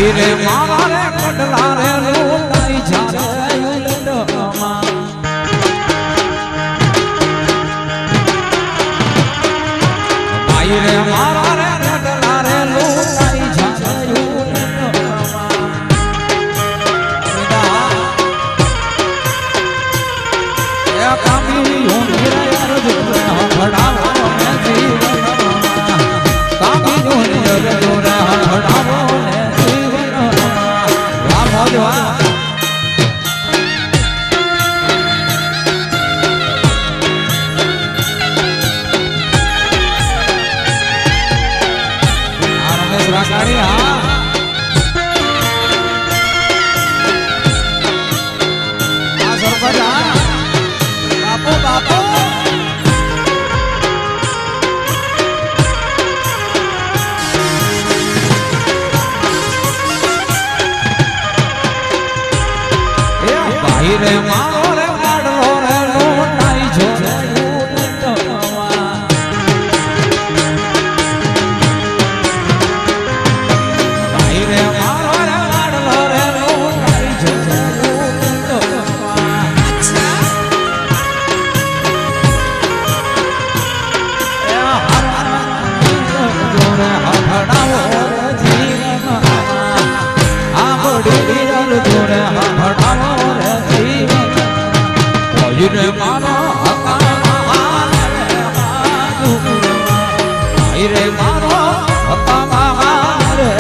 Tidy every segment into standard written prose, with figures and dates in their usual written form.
भाई रे मामा रे कटला रे लूटाई जाए उलटमा भाई रे मामा रे कटला रे लूटाई जाए उलटमा ये कामी हूं मेरा यार जो भड़ावा मैं जीवन कामी हूं मेरा जो भड़ावा रे मारो रे लाडलो रे लूटाई जाए उलटमा भाई रे मारो रे लाडलो रे लूटाई जाए उलटमा अच्छा ए हर जोरे हड़ावो जीवन आ बड़ी दिल जोरे हड़ावो रे मानो हका भाई रे मानो हका रे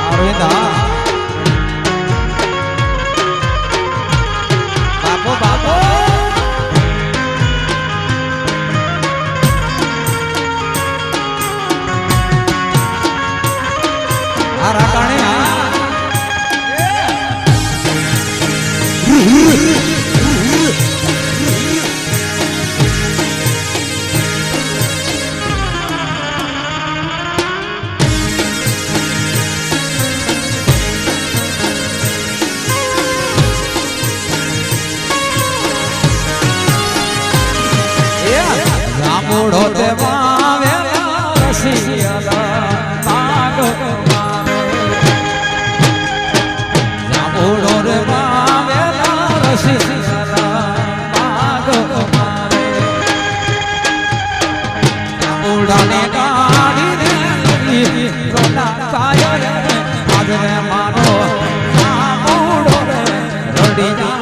अरविंदा बापू बापू हरा काने रामुड़ो देवा वेला रसियाला नाग मारे रामुड़ो देवा वेला रसियाला नाग मारे रामुड़ा ने गाड़ी दे रोला काया रे आज रे मानो रामुड़ो रे रड़ी जा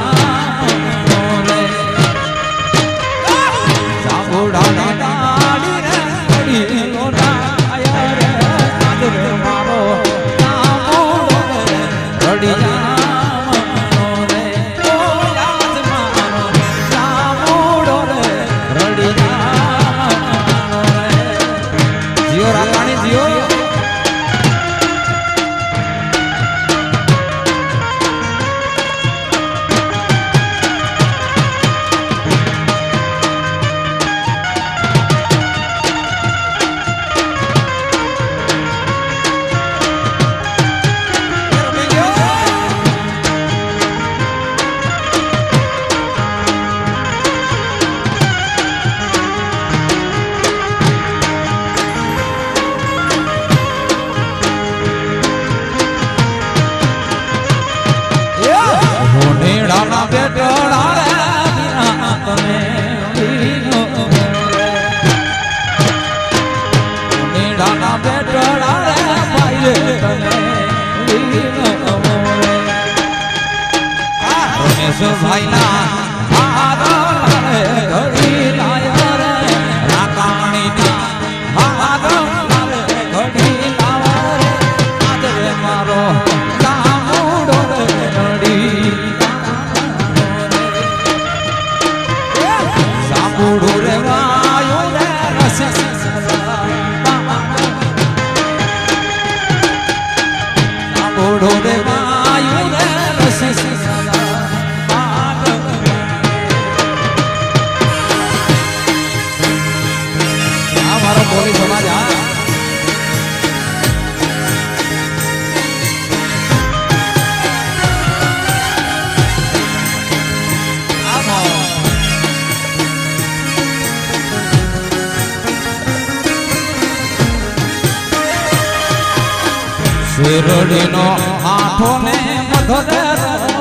શેરડીનો આઠો ને મધુર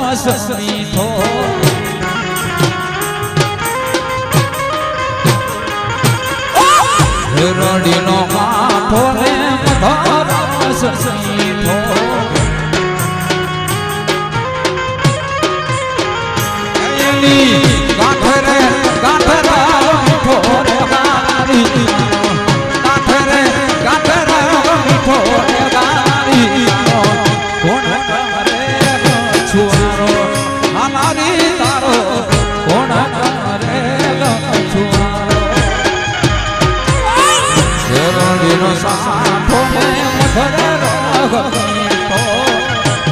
રસ મીઠો શેરડીનો આઠો ને મધુર રસ મીઠો ગાંઠરે ગાંઠરા મીઠો રે ગારી ગાંઠરે ગાંઠરા મીઠો રે ગારી કોણ કરે છુવારો અમારી તારો કોણ કરે છુવારો શેરડીનો સાઠો ને મધુર રાગ મીઠો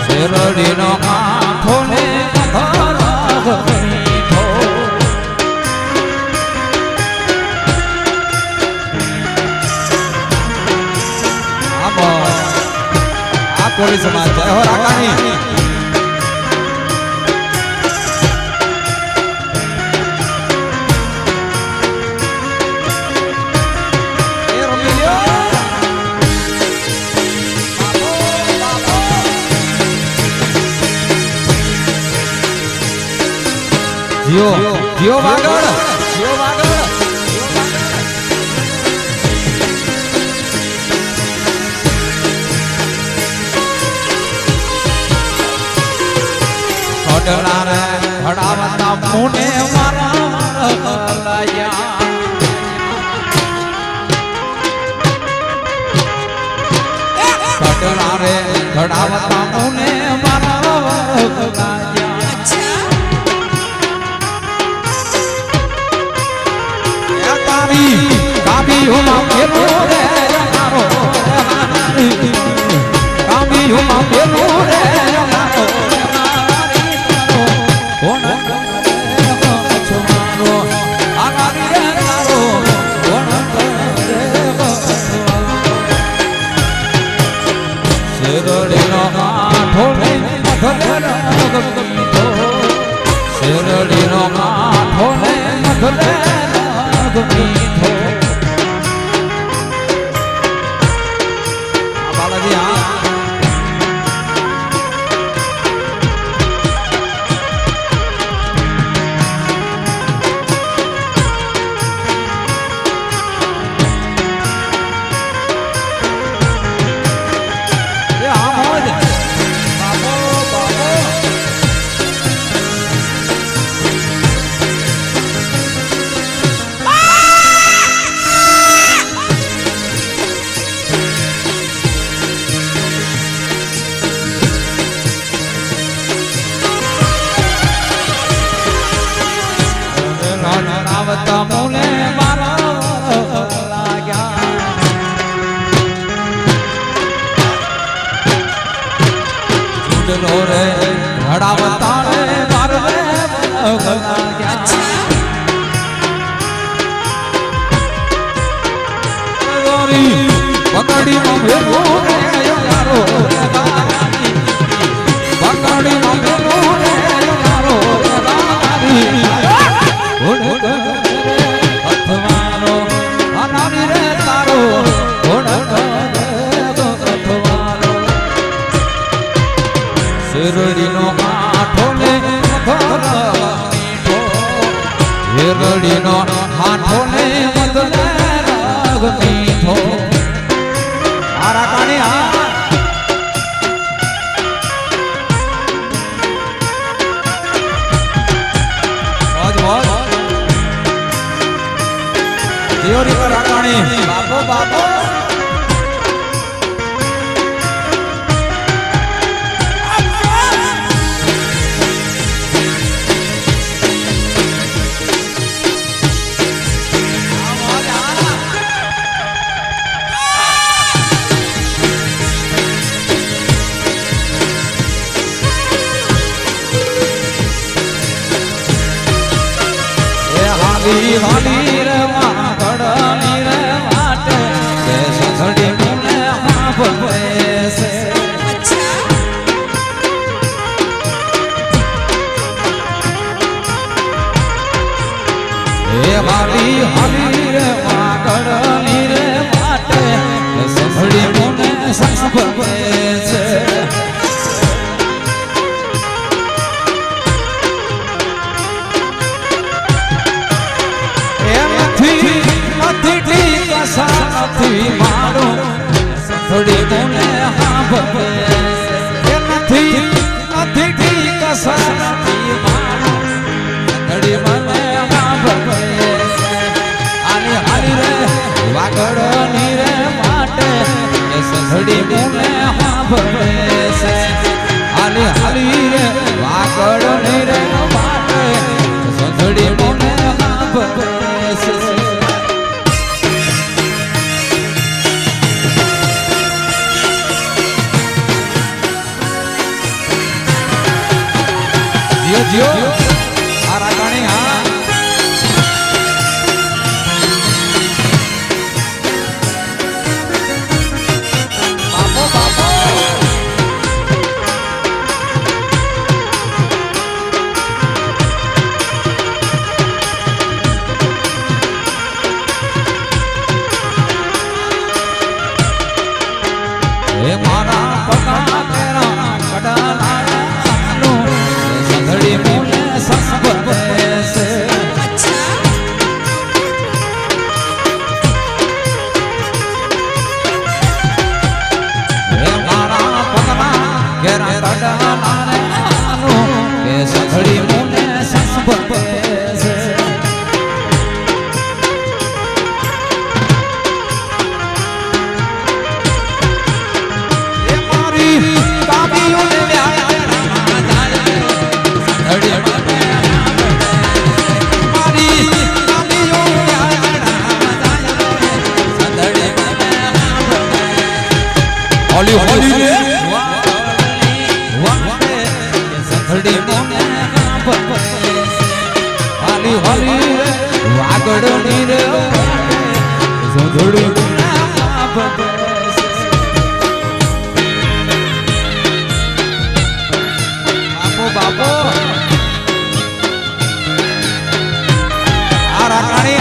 શેરડીનો આઠો ને મધુર રાગ મીઠો આ કોળી સમાજ જય હો રાકાની જીઓ વાગડ જીઓ વાગડ ઘડલા રે ઘડાવતા મુને મારા લાયા ઘડલા રે ઘડાવતા મુને મારા લાયા કાબી હુમા પેલો રે મારો કાબી હુમા પેલો રે મારો કોણ છો મારો આગારી રે તારો કોણ કરે શેરડીનો આઠો ને મધુર રાગ મીઠો શેરડીનો આઠો ને મધુર રાગ મીઠો બાલાજી હા મુને મારા લાગ્યા ચૂડલો રે ઘડાવતા રે મારે લાગ્યા પકડી મેલો રે યારો પકડી મેલો રે યારો અથવારો અનારી રે તારો કોણ અથવારો શેરડીનો આઠો ને મધુર મીઠો શેરડીનો આઠો ને મધુર રાગ મીઠો આરા કાણી આ જીઓરી પર રાકાણી બાપો બાપો હાલી હાલી રે વાગડની રે વાટે કે સસડી મુને હાંભળે છે એ હાલી હાલી રે વાગડની રે વાટે કે સસડી મુને સાંભળે છે નથી મારું થોડી કોને હા ભવે નથી ઠીક નથી મારું થોડી મને હા ભવે આની હારી રે વાગડ ની રે માટે થોડી કોને હા ભવે આની હારી રે વાગડ ની રે માટે થોડી કોને હા ભવે जियो आ रागाणी हाँ बापो बापो हे मारा पता तेरा कड़ा संधड़ी मोले संभवे से अच्छा हे मारा पगला घेरा कड़ा नारे आनो के संधड़ी मोले संभवे से ये मारी काबियों ने होली होली रे संधड़ी मोने होली होली रे वागड़ नी रे संधड़ी बापो बापो आ रागाणी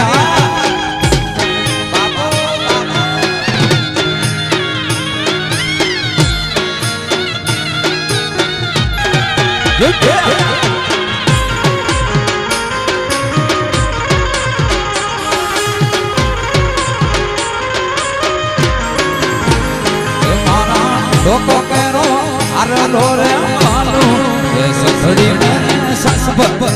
लोको करो अरे लोरे मालू ये संधड़ी में संभवे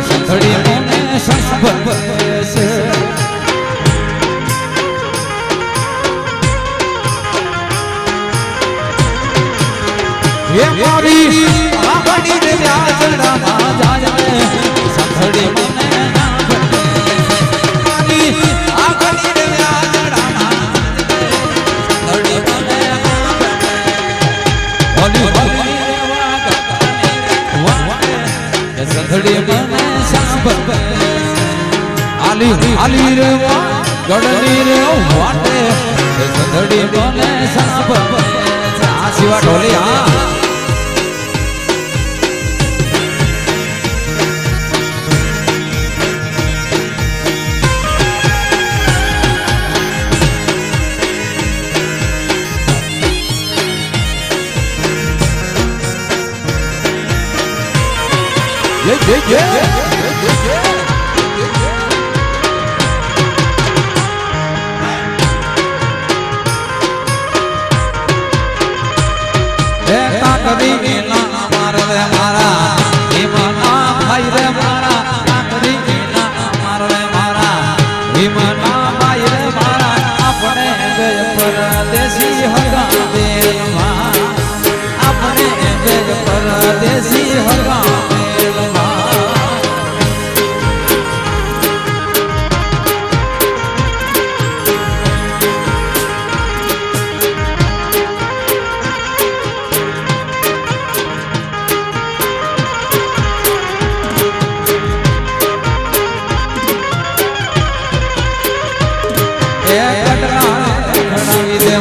संधड़ी में संभवे ये मारी आगड़ी रे व्याजड़ा ना जाए संधड़ी में ना बने मारी आगड़ी रे व्याजड़ा ना संधड़ी में ना बने होली होली रे संधड़ी में संभवे आली आली रे गड़नी रे वाटे संधड़ी में संभवे आशीवा ढोली हाँ कभी ना मार रे मारा हिमना भाई रे मारा कभी ना मार रे मारा हिमना भाई रे मारा अपने गए परदेसी हगा बेलवा अपने गए परदेसी हगा बेलवा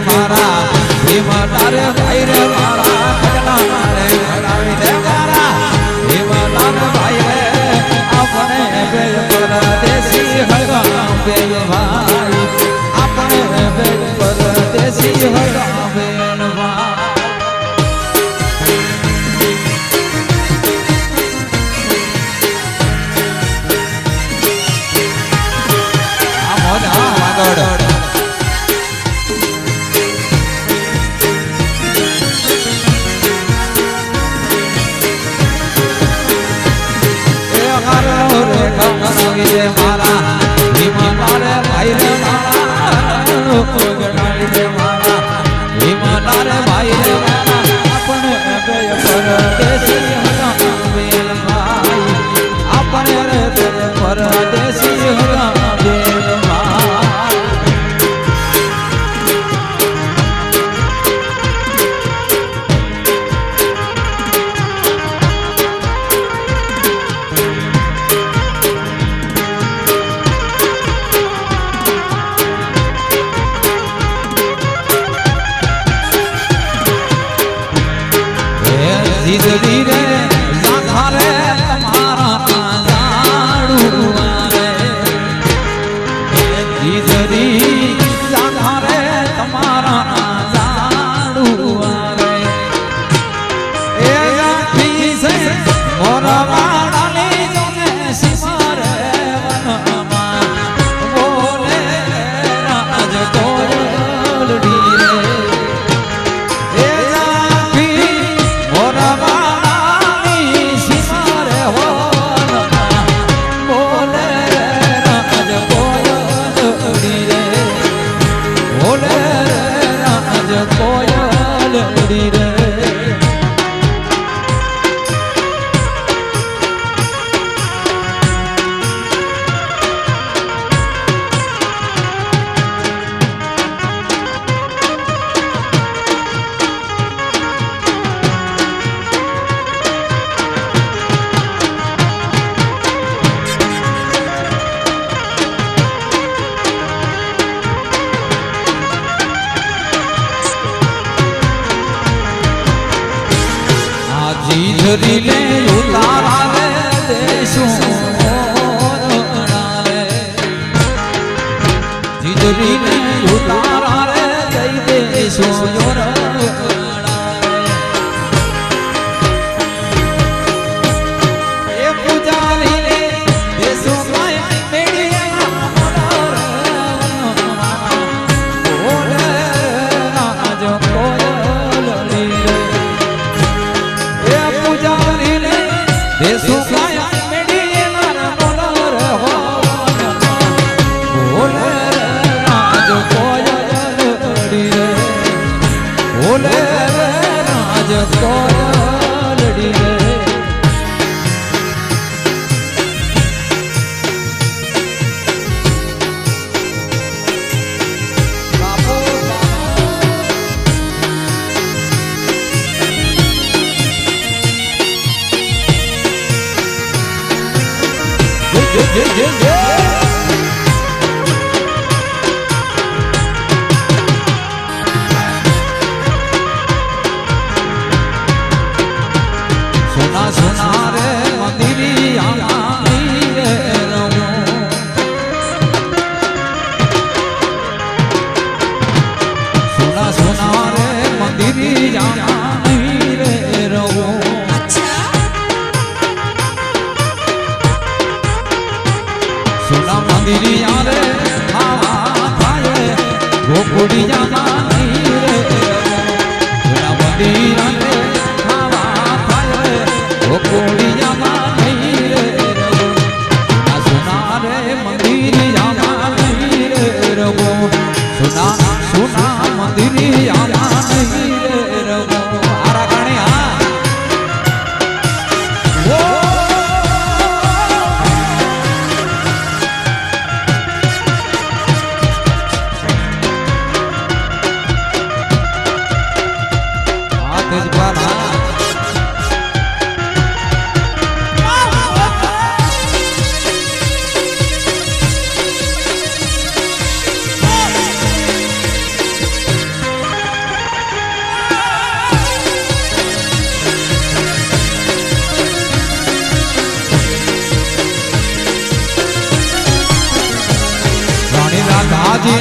मारा हिमना रे भाई रे मारा खजना रे खड़ावी दे मारा हिमना रे भाई रे अपने बेल परदेसी हगा बेल भाई अपने बेल परदेसी हगा बेल भाई જીજરી ને ઉતારા રે દેશું જીજરી ને ઉતારા રે દઈ દેશું એ પૂજારી ને દેશું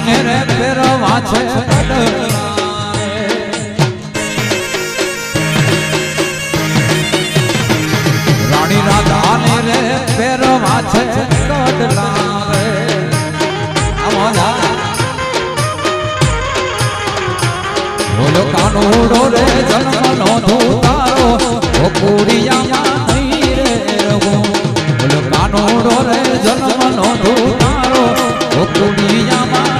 ને રે પેરવા છે રાણી રાધા ને રે પેરવા છે કડલા રે બોલો કાનોડો રે જન્મ નો ધુતારો ઓ કુડિયામાં નહીં રે રવો બોલો કાનોડો રે જન્મ નો ધુતારો ઓ કુડિયામાં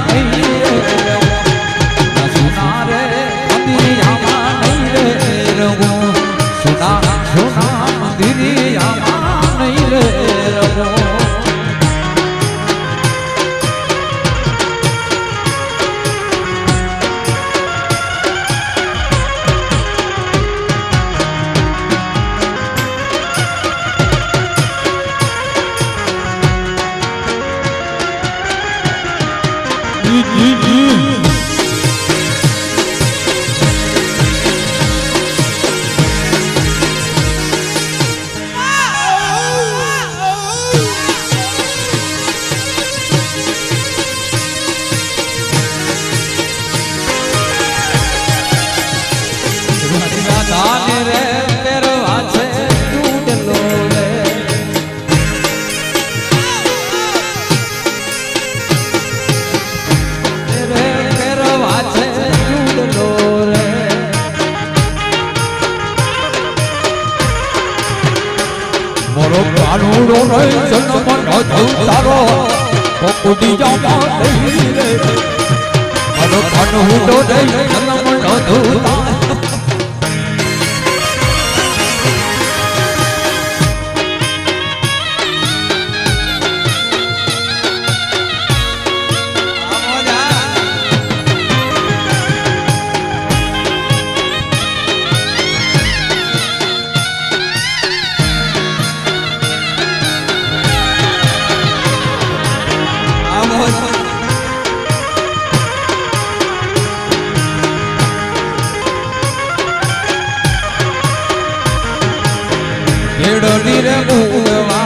भेड़ोली रे मुडवा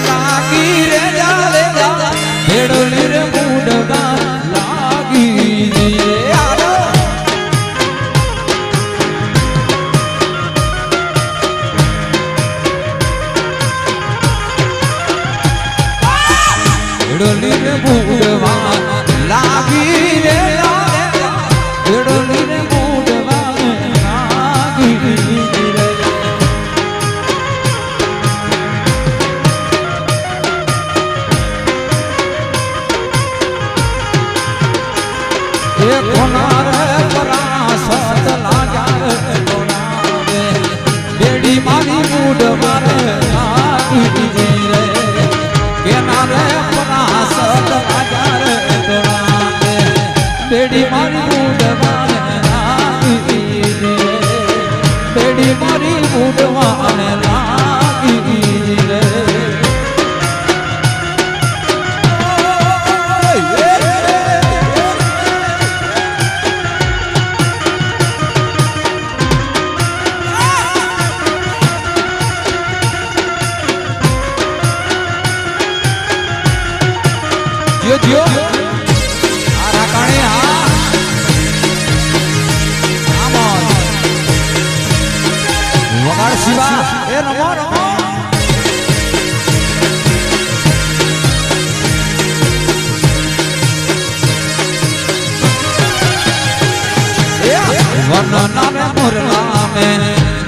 लागी रे जाले जा भेड़ोली रे मुडवा लागी रे भेड़ोली रे मुडवा लागी रे भेड़ोली रे मुडवा लागी रे ये कोनार परासत लागा कोनारे बेड़ी मारी मुडवा लागी रे केनारे परासत लागा कोनारे बेड़ी मारी मुडवा लागी रे बेड़ी मारी मुडवा लागी रे दियो आरा काणे हां आमोज वगाड़ शिवा ए नमो नमो ए वन नर मुरला में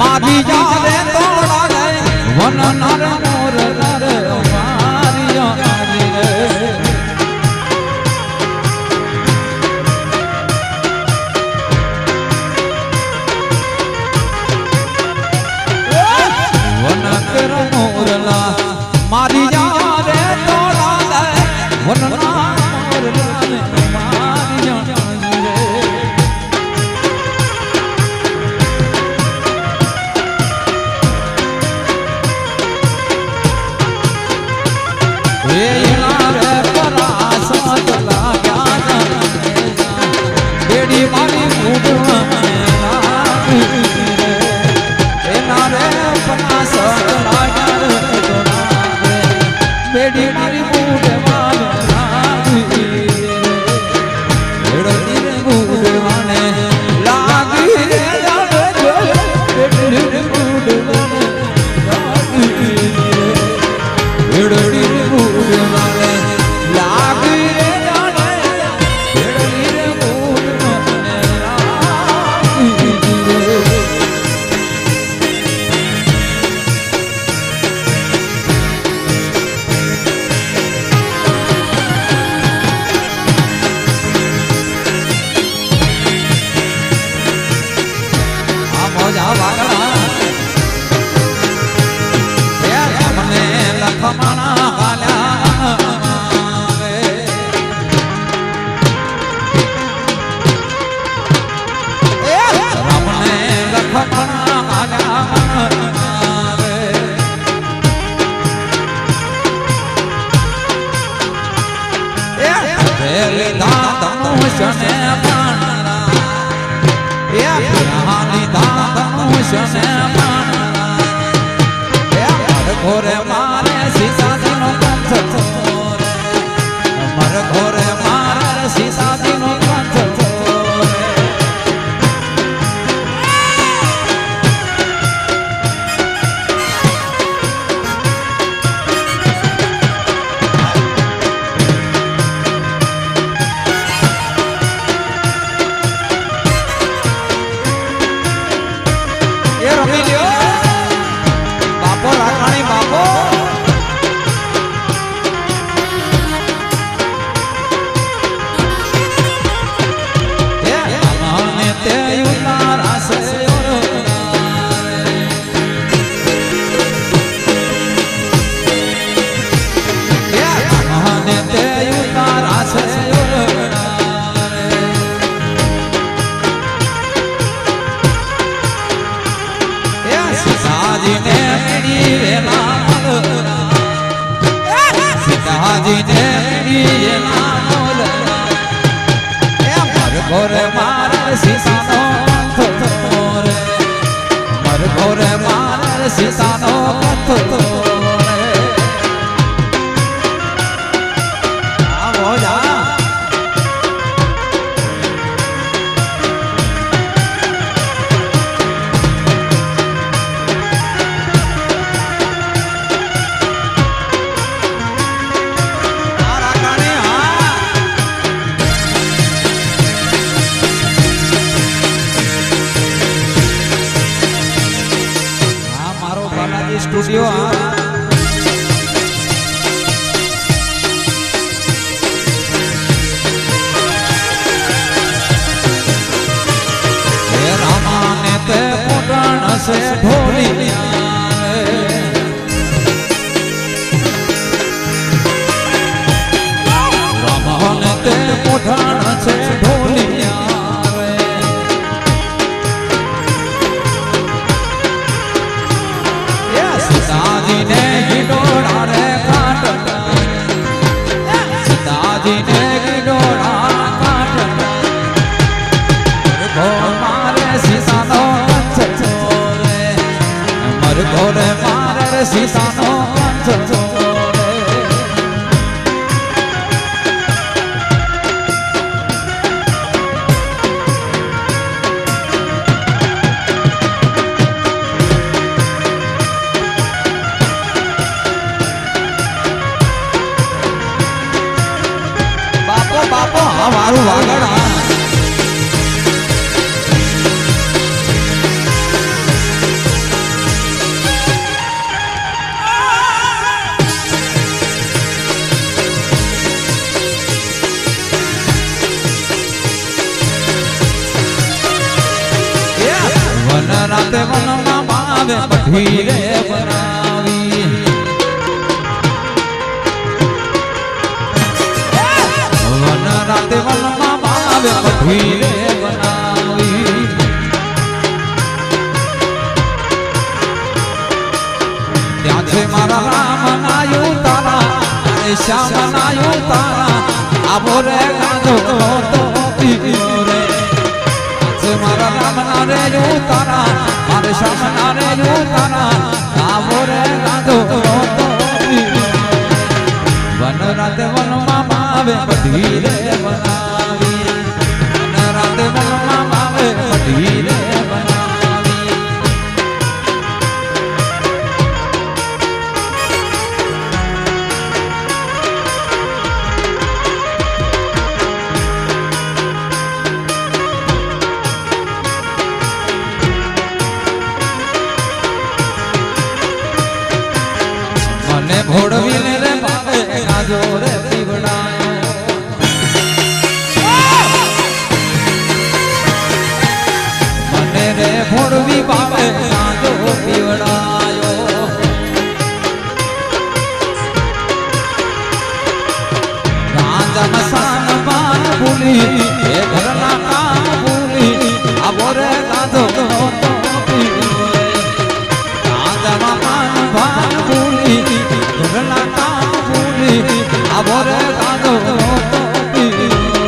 मादी जाले तोड़ा गए वन नर मुरला रे मारी जाली रे मारी जा रे तोड़ा दे वनना मोरला मारी जा रे ये रे परासत लागा बेड़ी मारी मुडवा लागी रे ए नारे परासत लागा बेड़ी मारी मुडवा लागी भेड़ोली रे मुडवा लागी रे बेड़ी रे मुडवा लागी भेड़ोली रे मुडवा लागी रे भेड़ोली रे मुडवा लागी घोरे मारे सीता दिनो कंठ छोरे मर घोरे मारे सीता दिनो कंठ छोरे ये रमी लियो बापो राखाणी बापो ते उतारा से ते उतारा से सीताजी ने मेरी नाम सीताजी ने मेरी नाम मर घोरे मार सीता नो मर घोरे मार सीता नो दियो रामाने ते पुराण से ढोली रामाने ते पुराण से ढोली सीताजी ने गिडोड़ा रे काट सीताजी ने गिडोड़ा काट मारे सीता नो कंच छोरे मर गोरे मारे सीता नो कंच छोरे बापो हमारू वागड़ा वन रात वन मावे पठीरे बनावी राते वन मावे पठीरे बनावी ત્યાં છે મારા રામ નાયું તારા શ્યામ નાયું તારા આવો રે ગાજો તો પીયો રે છે મારા રામ નાયું તારા મારે શ્યામ નાયું તારા આવો રે ગાજો તો પીયો वन रात वन मावे पठीरे बनावी वन रात वन मावे पठीरे बनावी मने भोड़वी ने रे बाबे गाजो रे पीवड़ायो मने रे भोड़वी बाबे गाजो पीवड़ायो गांजा मसान पान भूली ये घरना काम भूली अब रे गाजो तो पीवड़ायो गांजा मसान पान भूली घरना काम भूली अब रे गाजो तो पीवड़ायो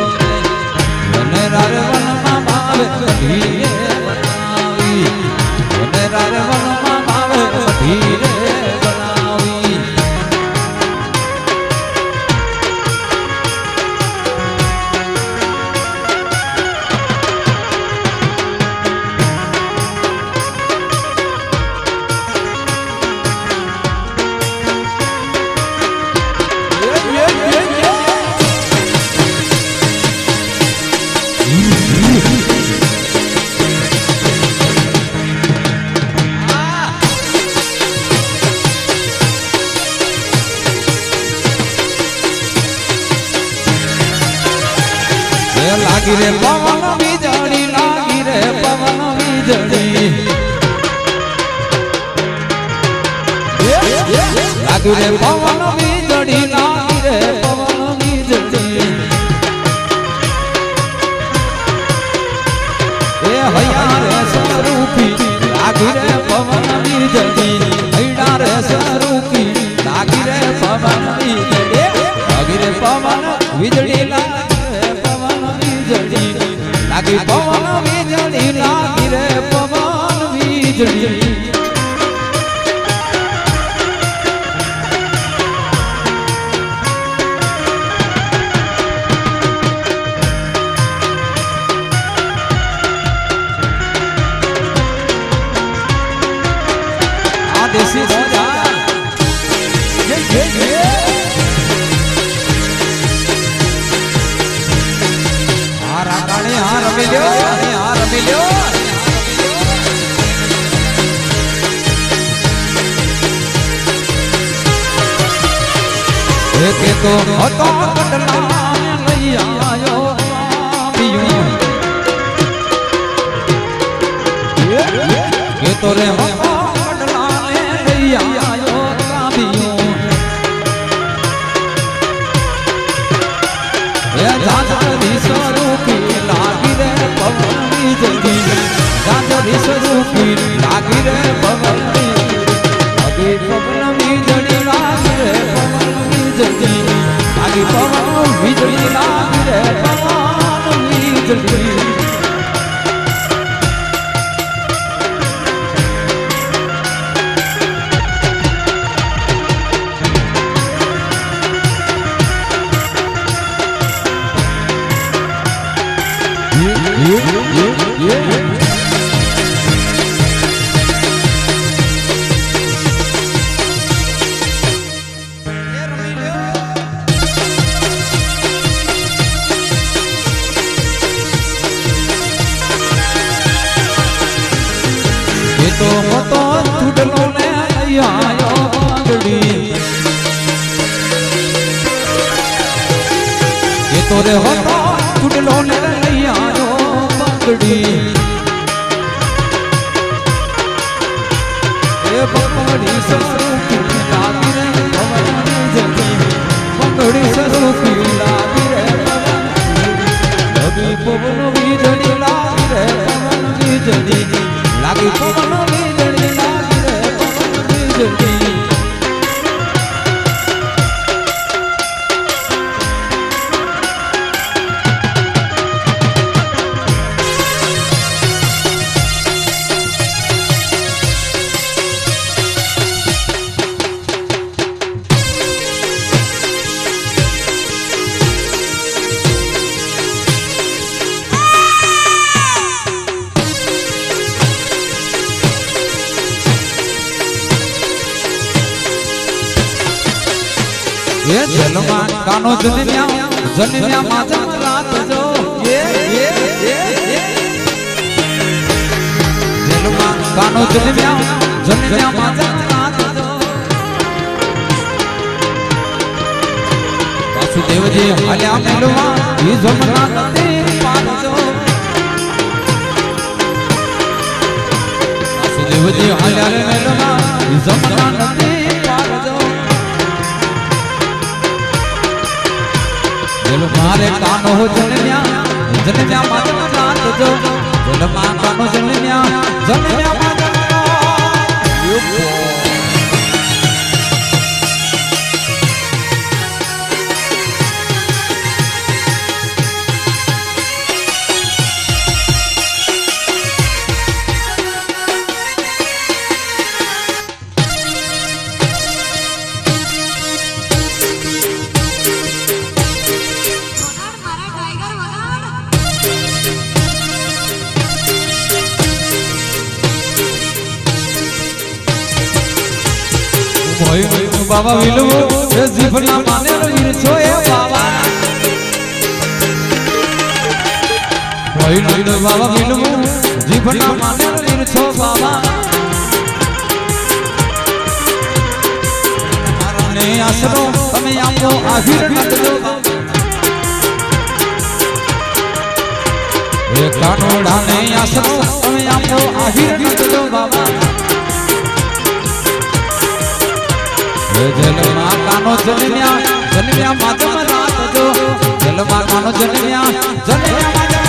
वन रार वन मावे पठीरे बनावी वन रार वन मावे पठीरे बनावी लागी रे पवन बीजड़ी लागी रे पवन बीजड़ी लागी रे पवन बीजड़ी लागी रे पवन बीजड़ी ए हैया रे स्वरूपी लागी रे पवन बीजड़ी हैया रे स्वरूपी लागी रे पवन बीजड़ी लागी रे पवन बीजड़ी लागी पवन बीजड़ी लागी रे पवन बीजड़ी आदेशी राजा तो હતો કડલા લઈ આયો કે તો રે હતો કડલા લઈ આયો કાબિયો એ જાતરી સ્વરૂપી લાગી રે પવનની જલ્દી જાતરી સ્વરૂપી લાગી રે પવનની અભી પવનની જડી લાગી રે પવનની જડી લાગી પવન વીજળી લાગી રે પવન વીજળી तो હતો ચૂડલો ને આયો પાંગડી એ તો રે હતો ચૂડલો ને આયો પાંગડી એ પકડી સ્વરૂપી લાગી રે પવનની જલ્દી પકડી સ્વરૂપી લાગી રે પવન પવન વીજળી લાગી રે પવન વીજળી લાગી પવન વીજળી લાગી રે પવન વીજળી ये जलमा कानो जनिया माता रात जो ये जलमा कानो जनिया माता रात जो वासुदेव जी हल्या मेलवा ये जमना नदी पार जो वासुदेव जी हल्या मेलवा ये जमना नदी पार जो जल मारे कानो जनिया माता रात जो जल मा कानो जनिया माता बाबा विलू ये जीवना माने वीर छो ए बाबा विलू बाबा विलू जीवना माने वीर छो बाबा मारा ने आसरो તમે આપો આહિર નટજો એ કાનોડા ને આસરો તમે આપો આહિર નટજો બાબા जलमा कानो जनिया माता रात जो जलमा कानो जनिया माता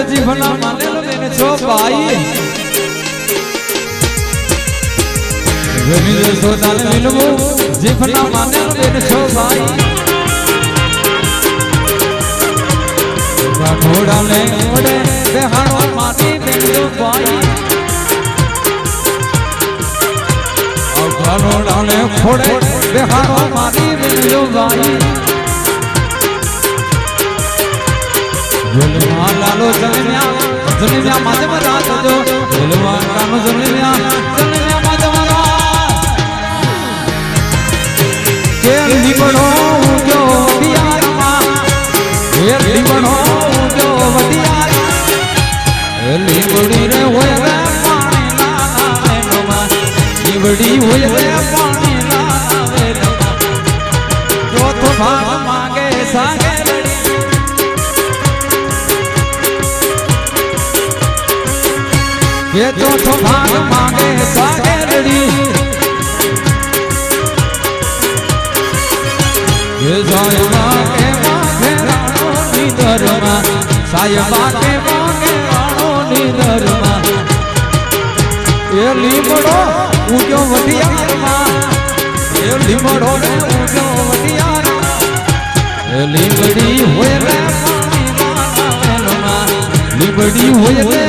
जीवना माने लेने छो भाई वेनी सो जाने मिलबो जीवना माने लेने छो भाई घोड़ा डाले खोड़े बेहाड़ो माटी बिंदु बाई घनो डाले खोड़े बेहाड़ो माटी बिंदु बाई झुलवा लालो जलमिया माधव रात जो झुलवा कानो जलमिया माधव रात के लिबड़ो जो बियार मां के लिबड़ो जो वडियार लिबड़ी रे होय रे पानी ना आवे नमा लिबड़ी होय रे पानी ना आवे नमा जो तो भाग मांगे सागे ये तो भाग मांगे सागरड़ी ये सायबा के मांगे राणो निधरमा सायबा के मांगे राणो निधरमा ये लीमड़ो ऊंचो वडियार मां ये लीमड़ो रे ऊंचो वडियार ये लीमड़ी होय रे पानी ना लीमड़ी होय रे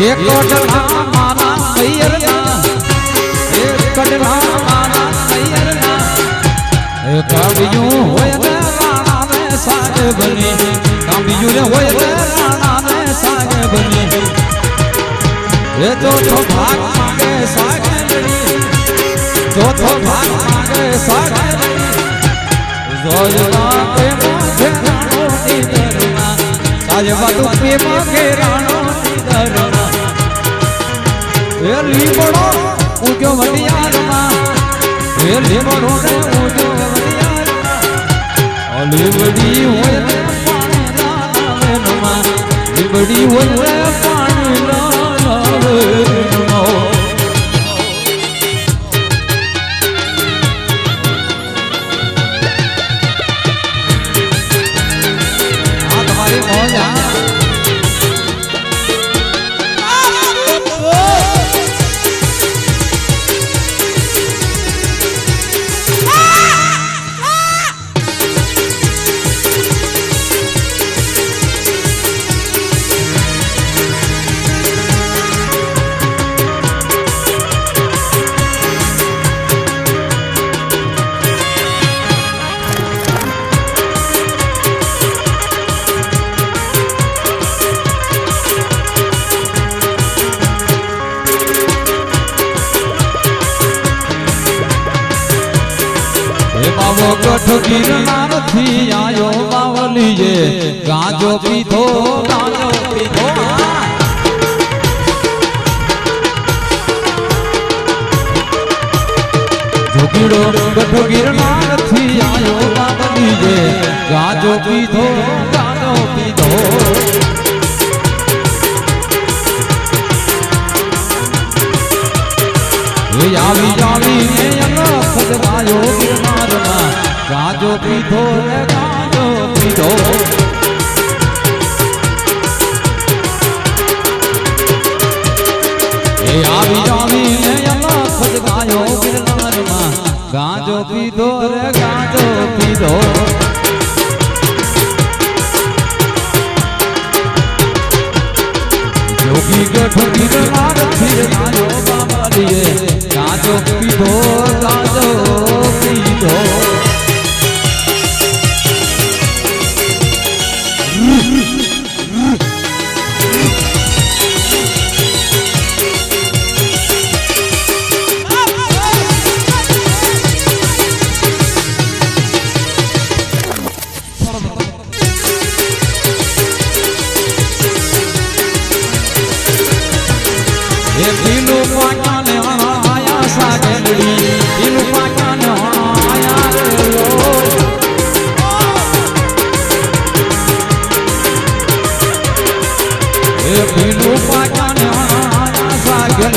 एक कटला माना मैयरना एक कटला माना मैयरना एक काबियू होय रे राणा में साग बनी काबियू रे होय रे राणा में साग बनी ये तो भाग मांगे साग बनी जो तो भाग मांगे साग बनी जोजना पे माथे राणो निधरमा साजबा तू पे मांगे राणो निधरमा ये लीमड़ो ऊंचो वडियार मां ये लीमड़ो रे ऊंचो वडियार मां लीमड़ी होय रे पानी ना आवे नमा लीमड़ी होय रे पानी ना आवे नमा आ तुम्हारी मौज आ बाबो गठ गिरनार थी आयो बावलिए गांजो पीधो जोगिड़ो गठ गिरनार थी आयो बावलिए गांजो पीधो यावी यावी ने अनखद गायो गिरनार मां गाजो पीधो रे गाजो पीधो यावी यावी ने अनखद गायो गिरनार मां गाजो पीधो रे गाजो पीधो जोगी गठ गिरनार थी आयो बावलिए गाजो पीधो दिलू पाका ने आया सागरड़ी दिलू पाका ने आया रे लो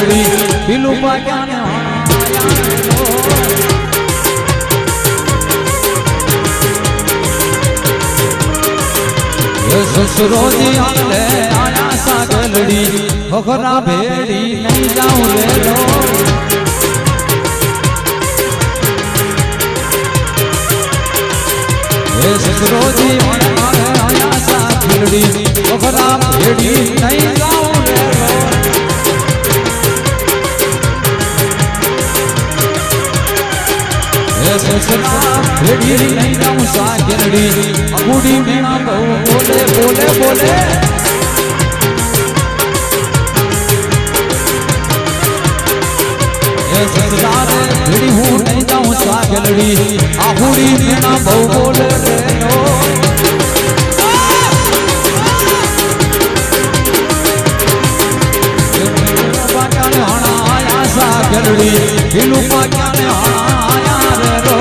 गलड़ी बिलू क्या ससुरो जी आले आया सा गलड़ी होखरा भेड़ी नहीं जाऊं ले लो ससुरो जी आले आया सा गलड़ी होखरा भेड़ी नहीं जाऊं ले लो ससुरा भेड़ी नहीं जाऊं सा गलड़ी बूढ़ी मीना बोले बोले बोले ससुराल भिड़ी हूँ नहीं जाऊँ सा गलड़ी आ बूढ़ी मीना बहु बोले लो क्या आना आया सा गलड़ी बिलू क्या आया रे रो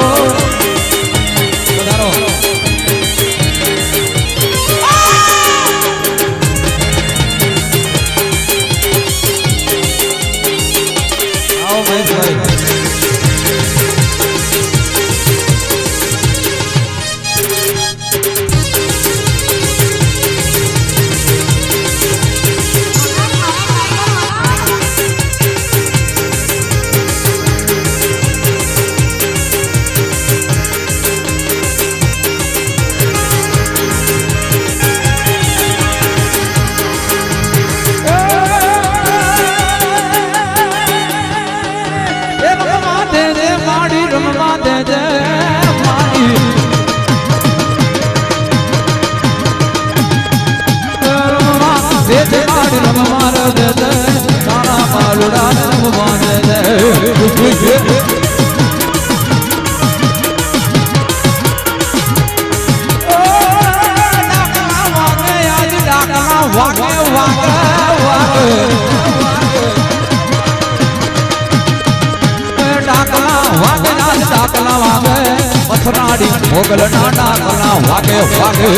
मथुराड़ी मोगल ना डाकला वागे वागे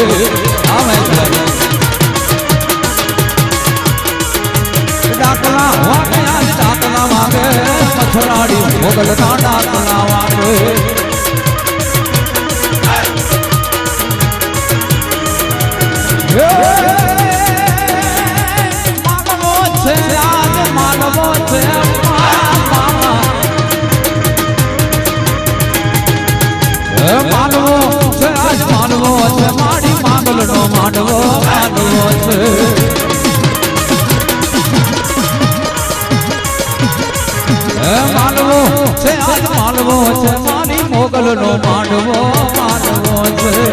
आवे डाकला वागे आज डाकला वागे मथुराड़ी मोगल ना डाकला वागे मानवो छे आज मानवो छे मानवो से आज मानवो से माड़ी मांगल नो मानवो मानवो से मानवो से आज मानवो से माड़ी मोगल नो मानवो मानवो से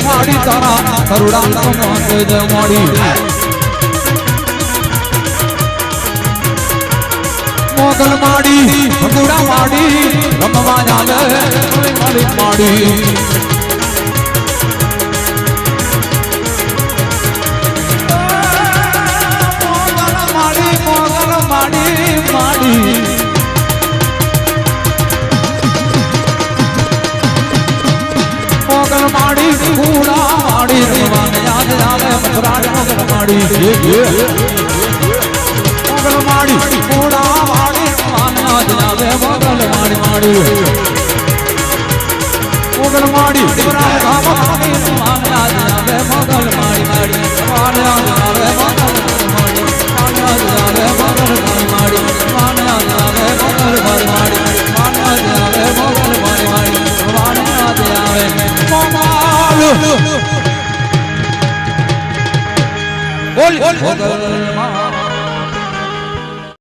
माड़ी तारा करुणा माड़ी मोगल माड़ी गुड़ा माड़ी रमवा जाले माड़ी माड़ी मोगल माड़ी माड़ी मोगल माड़ी गुड़ा माड़ी रमवा जाले मथुराड़ी मोगल माड़ी मोगल माड़ी गुड़ा माड़ी जावे मोगल माड़ी माड़ी मोगल माड़ी जावे मोगल माड़ी माड़ी जावे मोगल माड़ी माड़ी મોગલ